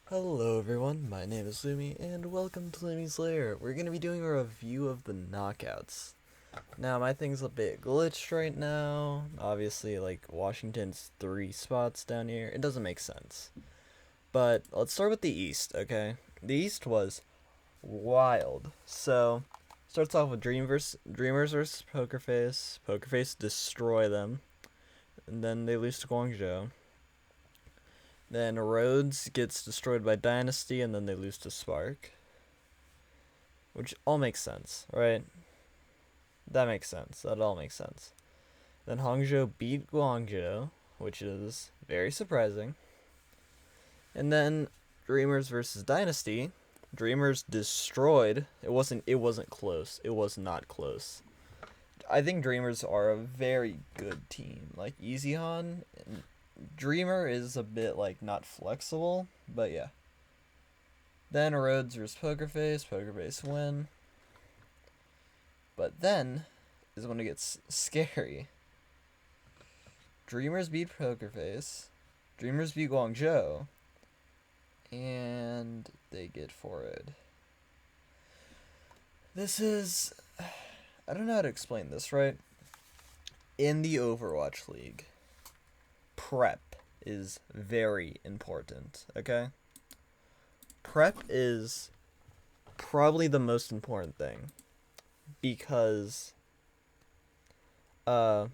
Hello everyone, my name is Lumi, and welcome to Lumi's Lair. We're going to be doing a review of the knockouts. Now, my thing's a bit glitched right now. Obviously, like, Washington's 3 spots down here. It doesn't make sense. But, let's start with the East, okay? The East was wild. So, starts off with Dreamers versus Pokerface. Pokerface destroy them. And then they lose to Guangzhou. Then Rhodes gets destroyed by Dynasty, and then they lose to Spark. Which all makes sense, right? That makes sense. That all makes sense. Then Hangzhou beat Guangzhou, which is very surprising. And then Dreamers versus Dynasty. Dreamers destroyed. It wasn't close. It was not close. I think Dreamers are a very good team. Like EasyHan, Dreamer is a bit like not flexible, but yeah. Then Rhodes versus Pokerface. Pokerface win. But then is when it gets scary. Dreamers beat Pokerface. Dreamers beat Guangzhou. And they get Forward. This is. I don't know how to explain this, right? In the Overwatch League, prep is very important, okay? Prep is probably the most important thing because like,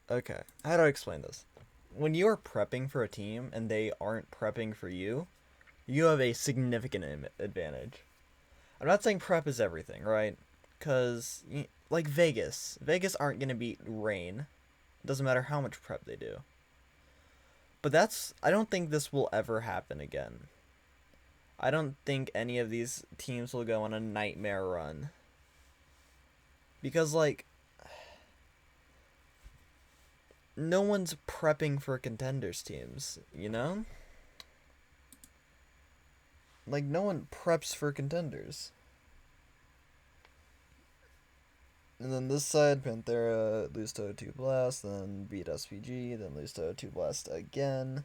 okay, how do I explain this? When you are prepping for a team and they aren't prepping for you, you have a significant advantage. I'm not saying prep is everything, right? Because like Vegas aren't gonna beat Rain. It doesn't matter how much prep they do. But I don't think this will ever happen again. I don't think any of these teams will go on a nightmare run. Because, like, no one's prepping for contenders teams, you know? Like, no one preps for contenders. And then this side, Panthera lose to O2 Blast, then beat SPG, then lose to O2 Blast again.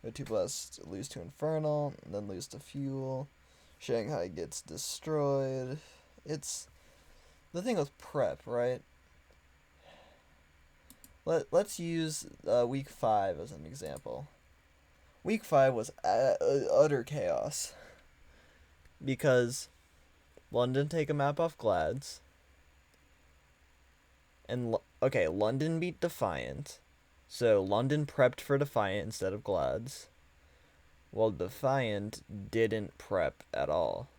O2 Blast lose to Infernal, and then lose to Fuel. Shanghai gets destroyed. It's the thing with prep, right? Let's use week 5 as an example. Week 5 was utter chaos because London take a map off Glads, and okay, London beat Defiant, so London prepped for Defiant instead of Glads. Well, Defiant didn't prep at all,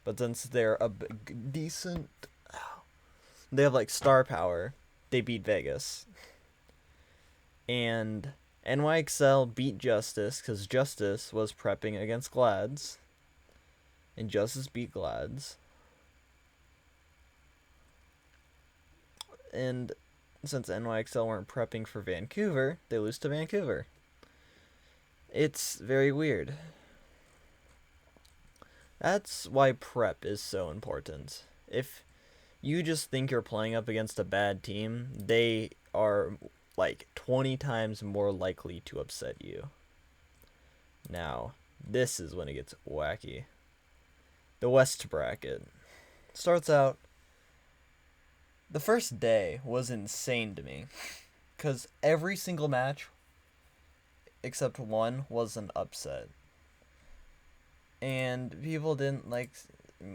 but since they're a decent, they have like star power, they beat Vegas. And NYXL beat Justice because Justice was prepping against Glads, and Justice beat Glads. And since NYXL weren't prepping for Vancouver, they lose to Vancouver. It's very weird. That's why prep is so important. If you just think you're playing up against a bad team, they are like 20 times more likely to upset you. Now, this is when it gets wacky. The West bracket starts out. The first day was insane to me because every single match except one was an upset. And people didn't like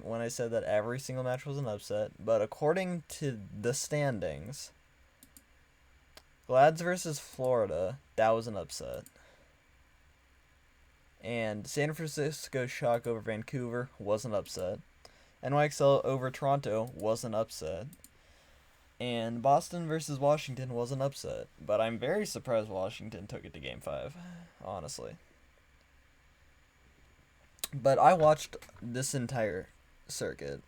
when I said that every single match was an upset, but according to the standings, Glads versus Florida, that was an upset. And San Francisco Shock over Vancouver was an upset. NYXL over Toronto was an upset. And Boston versus Washington was an upset. But I'm very surprised Washington took it to Game 5, honestly. But I watched this entire circuit.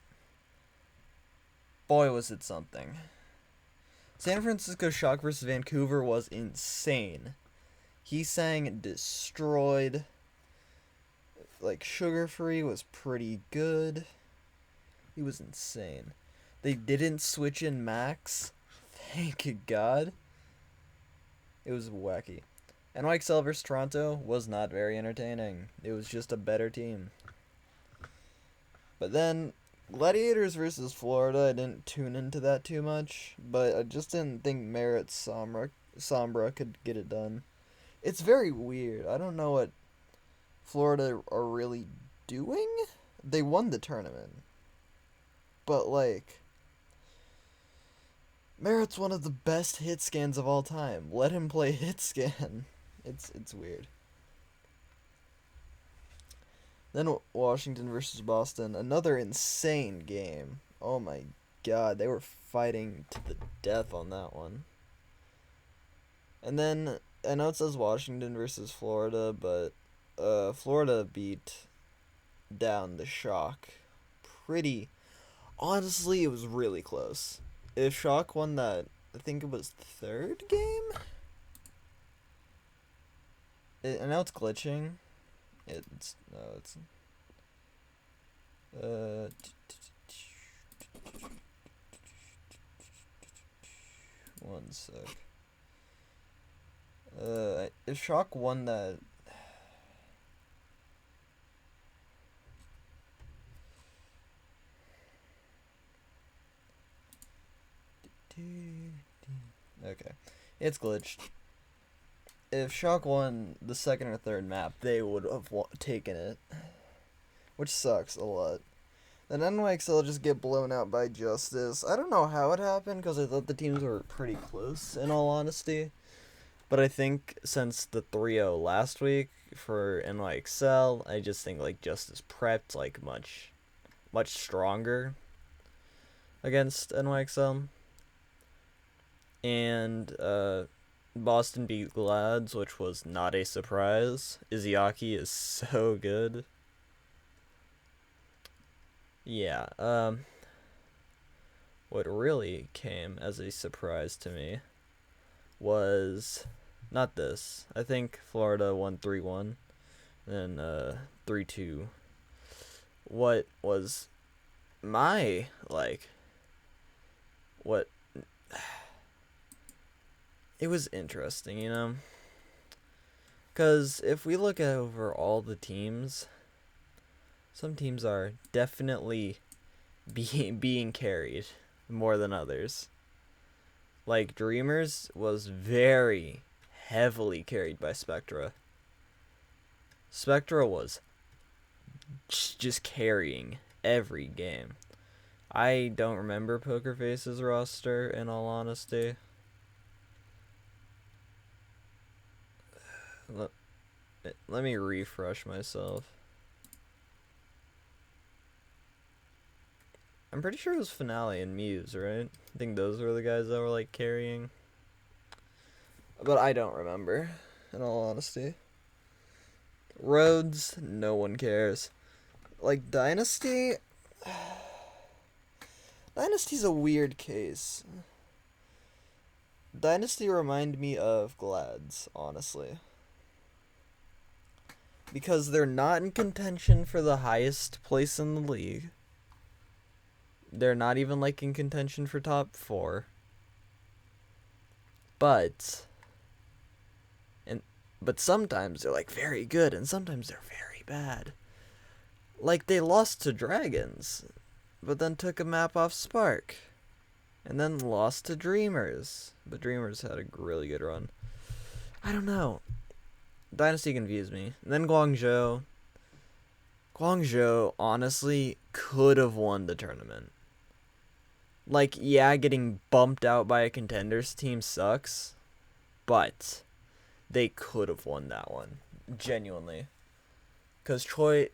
Boy, was it something. San Francisco Shock versus Vancouver was insane. He sang Destroyed. Like, Sugar Free was pretty good. He was insane. They didn't switch in Max. Thank God. It was wacky. NYXL vs Toronto was not very entertaining. It was just a better team. But then Gladiators versus Florida, I didn't tune into that too much, but I just didn't think Merritt Sombra could get it done. It's very weird. I don't know what Florida are really doing. They won the tournament. But like Merritt's one of the best hit scans of all time. Let him play hit scan. It's weird. Then Washington versus Boston, another insane game. Oh my god, they were fighting to the death on that one. And then I know it says Washington versus Florida, but Florida beat down the Shock. Pretty honestly, it was really close. If Shock won that, I think it was third game. I know it's glitching. It's no, it's one sec. If Shock won that, okay, it's glitched. If Shock won the second or third map, they would have taken it, which sucks a lot. Then NYXL just get blown out by Justice. I don't know how it happened because I thought the teams were pretty close, in all honesty. But I think since the 3-0 last week for NYXL, I just think like Justice prepped like much stronger against NYXL. And Boston beat Glads, which was not a surprise. Izayaki is so good. Yeah, what really came as a surprise to me was not this. I think Florida won 3-1, then 3-2. What was my, like, what... It was interesting, you know? Because if we look at over all the teams, some teams are definitely being carried more than others. Like, Dreamers was very heavily carried by Spectra. Spectra was just carrying every game. I don't remember Poker Face's roster, in all honesty. Let me refresh myself. I'm pretty sure it was Finale and Muse, right? I think those were the guys that were, like, carrying. But I don't remember, in all honesty. Rhodes, no one cares. Like, Dynasty... Dynasty's a weird case. Dynasty remind me of Glads, honestly. Because they're not in contention for the highest place in the league. They're not even, like, in contention for top 4. But sometimes they're, like, very good, and sometimes they're very bad. Like, they lost to Dragons, but then took a map off Spark. And then lost to Dreamers. But Dreamers had a really good run. I don't know. Dynasty confused me. And then Guangzhou. Guangzhou, honestly, could have won the tournament. Like, yeah, getting bumped out by a contenders team sucks. But they could have won that one. Genuinely. Because Choi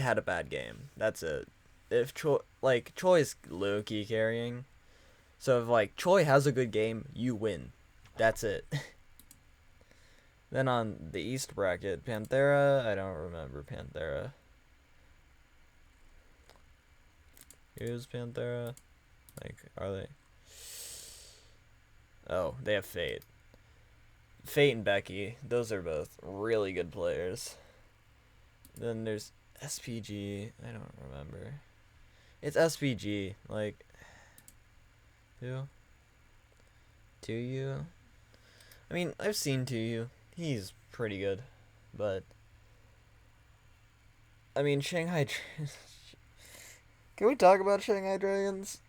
had a bad game. That's it. If Choi's low-key carrying. So if, like, Choi has a good game, you win. That's it. Then on the East bracket, Panthera, I don't remember Panthera. Who's Panthera? Like, are they? Oh, they have Fate. Fate and Becky, those are both really good players. Then there's SPG, I don't remember. It's SPG, like, who? 2U? I mean, I've seen 2U. He's pretty good, but I mean, Shanghai. Can we talk about Shanghai Dragons?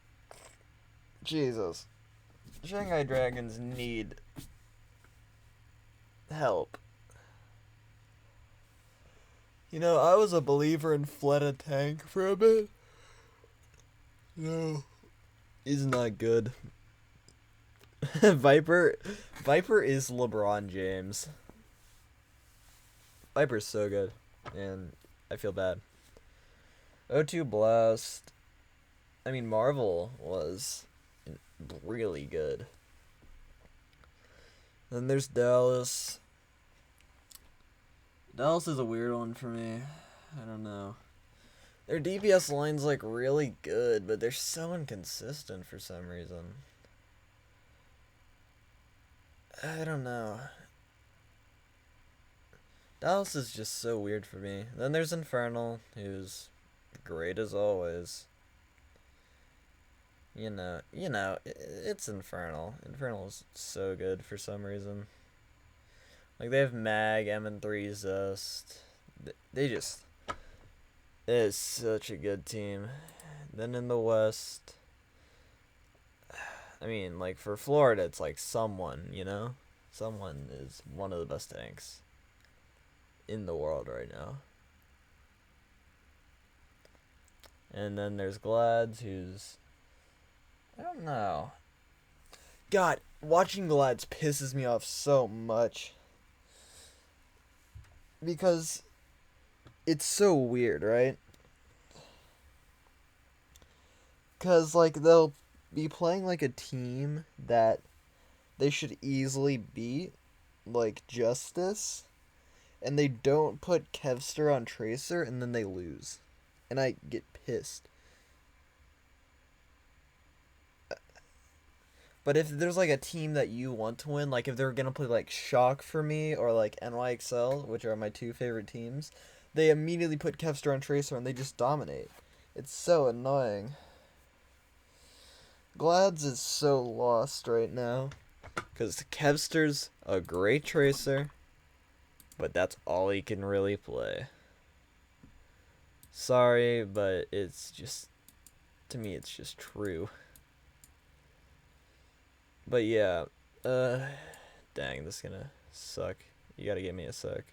Jesus, Shanghai Dragons need help. You know, I was a believer in Fleta Tank for a bit. No, he's not good. Viper is LeBron James. Viper's so good, and I feel bad. O2 Blast. I mean, Marvel was really good. Then there's Dallas. Dallas is a weird one for me. I don't know. Their DPS line's like really good, but they're so inconsistent for some reason. I don't know. Dallas is just so weird for me. Then there's Infernal, who's great as always. You know, it's Infernal. Infernal's so good for some reason. Like, they have Mag, M3, Zest. They just... It is such a good team. Then in the West... I mean, like, for Florida, it's like someone, you know? Someone is one of the best tanks in the world right now. And then there's Glads, who's... I don't know. God, watching Glads pisses me off so much. Because it's so weird, right? Because, like, they'll be playing, like, a team that they should easily beat, like Justice, and they don't put Kevster on Tracer, and then they lose. And I get pissed. But if there's, like, a team that you want to win, like, if they're gonna play, like, Shock for me, or, like, NYXL, which are my two favorite teams, they immediately put Kevster on Tracer, and they just dominate. It's so annoying. Glads is so lost right now. Because Kevster's a great Tracer, but that's all he can really play. Sorry, but it's just... To me, it's just true. But yeah, dang, this is gonna suck. You gotta give me a sec.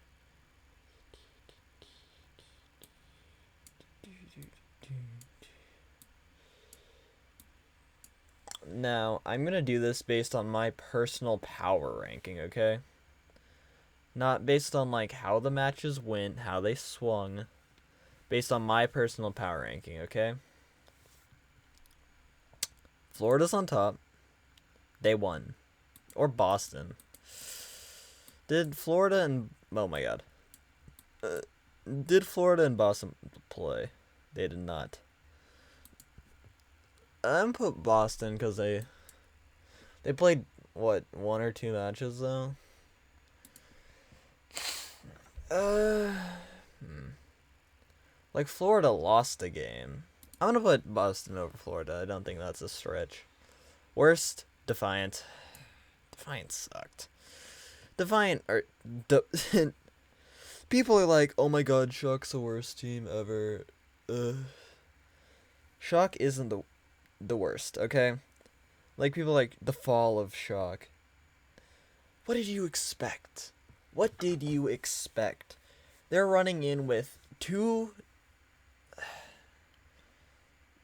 Now, I'm gonna do this based on my personal power ranking, okay? Not based on, like, how the matches went, how they swung. Based on my personal power ranking, okay? Florida's on top. They won. Or Boston. Did Florida and... Oh my god. Did Florida and Boston play? They did not. I'm put Boston because they played, what, 1 or 2 matches, though? Like, Florida lost a game. I'm gonna put Boston over Florida. I don't think that's a stretch. Worst, Defiant. Defiant sucked. Defiant, or... People are like, oh my god, Shock's the worst team ever. Shock isn't the worst, okay? Like, people like the fall of Shock. What did you expect? What did you expect? They're running in with 2...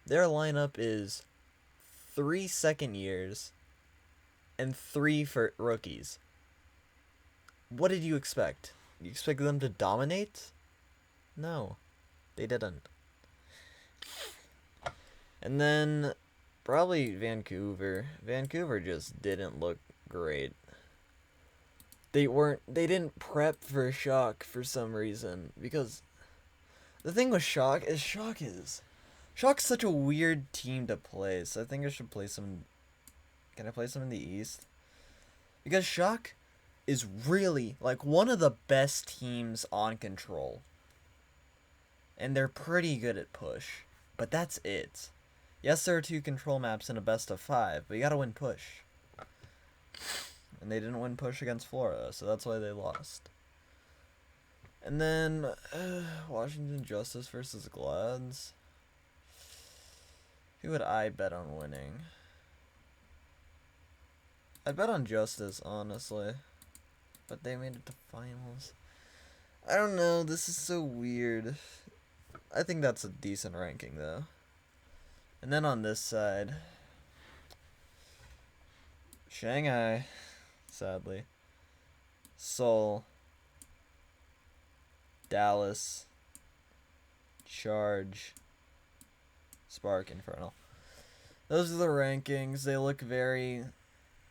Their lineup is 3 second years and 3 for rookies. What did you expect? You expected them to dominate? No, they didn't. And then probably Vancouver. Vancouver just didn't look great. They didn't prep for Shock for some reason, because the thing with Shock's such a weird team to play, so I think I should play some... Can I play some in the East? Because Shock is really, like, one of the best teams on Control. And they're pretty good at push. But that's it. Yes, there are 2 Control maps in a best of 5, but you gotta win push. and they didn't win push against Florida, so that's why they lost. And then Washington Justice versus Glads. Who would I bet on winning? I'd bet on Justice, honestly. But they made it to finals. I don't know, this is so weird. I think that's a decent ranking, though. And then on this side, Shanghai, sadly. Seoul. Dallas. Charge. Spark, Infernal. Those are the rankings. They look very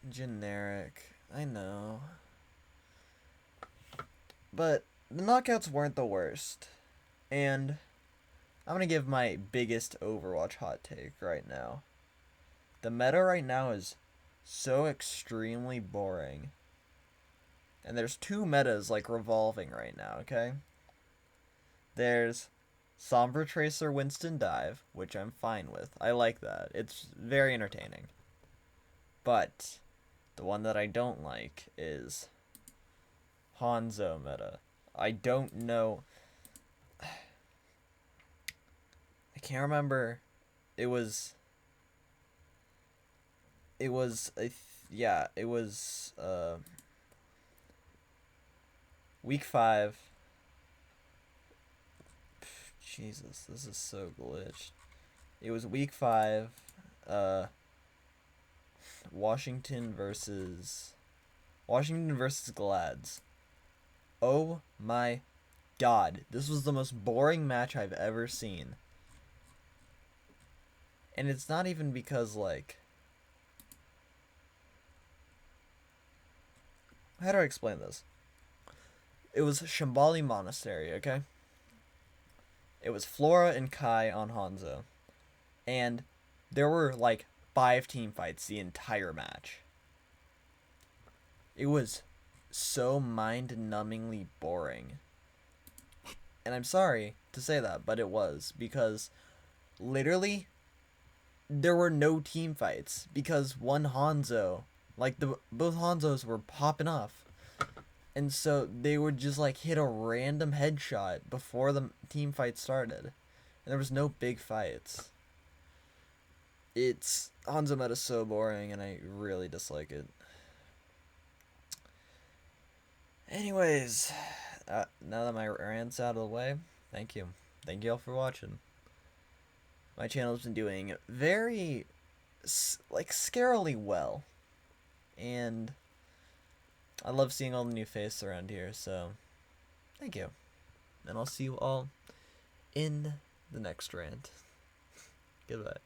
generic. I know. But the knockouts weren't the worst. And I'm going to give my biggest Overwatch hot take right now. The meta right now is so extremely boring. And there's two metas like revolving right now, okay? There's Sombra Tracer Winston Dive, which I'm fine with. I like that. It's very entertaining. But the one that I don't like is Hanzo meta. I don't know. I can't remember. It was week 5. Jesus, this is so glitched. It was week 5. Washington versus Glads. Oh my god, this was the most boring match I've ever seen. And it's not even because, like, how do I explain this? It was Shambali Monastery, okay? It was Flora and Kai on Hanzo. And there were, like, 5 team fights the entire match. It was so mind-numbingly boring. And I'm sorry to say that, but it was. Because, literally, there were no team fights. Because one Hanzo, like, both Hanzos were popping off. And so they would just, like, hit a random headshot before the team fight started. And there was no big fights. Hanzo meta is so boring, and I really dislike it. Anyways, now that my rant's out of the way, thank you. Thank you all for watching. My channel's been doing very, like, scarily well. And I love seeing all the new faces around here, so thank you. And I'll see you all in the next rant. Goodbye.